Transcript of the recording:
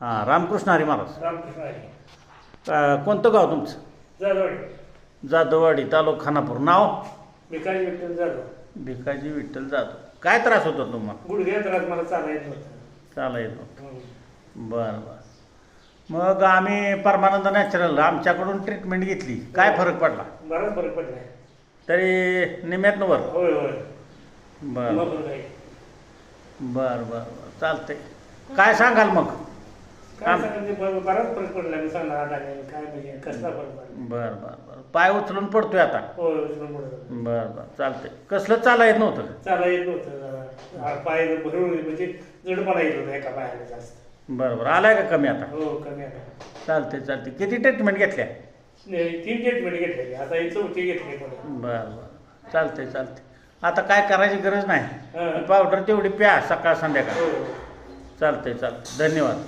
हां, रामकृष्ण हरी महाराज. रामकृष्ण हरी. कोणतं गाव तुमचं? जाधववाडी. जाधववाडी, तालुका खानापूर. नाव? भिकाजी विठ्ठल जाधव. भिकाजी विठ्ठल जाधव. काय त्रास होता तुम्हाला? गुडघ्या त्रास, मला चालायला येत नव्हतं. चाला येत नव्हतं. हं. बरं बरं. मग आम्ही परमानंद नॅचरल आमच्याकडून ट्रीटमेंट घेतली. काय फरक पडला? बराच फरक पडलाय. तरी निम्यातनं वर? होय होय. बरं मग फरक आहे. बरं बरं चालतंय. काय सांगाल मग? काय सांगायचं, बराच फरक पडला. मी सांगणार आता काय म्हणजे कसला फरक पडला. बरं बरं बरं. पाय उचलून पडतोय आता? होय उचलून पडत. बरं बरं चालतंय. कसलं चाला येत नव्हतं? चाला येत नव्हतं जरा. पाय भरून म्हणजे जडपणा येत होता एका पायाला जास्त. बरं बरं. आलाय का कमी आता? हो कमी आता. चालते चालते. किती ट्रीटमेंट घेतल्या? 3 ट्रीटमेंट घेतलेली, आता ही 4थी घेतली पुढे. बरं बरं चालते चालते. आता काय करायची गरज नाही. हां. पावडर तेवढी प्या सकाळ संध्याकाळ. हो. चालते चालते. धन्यवाद.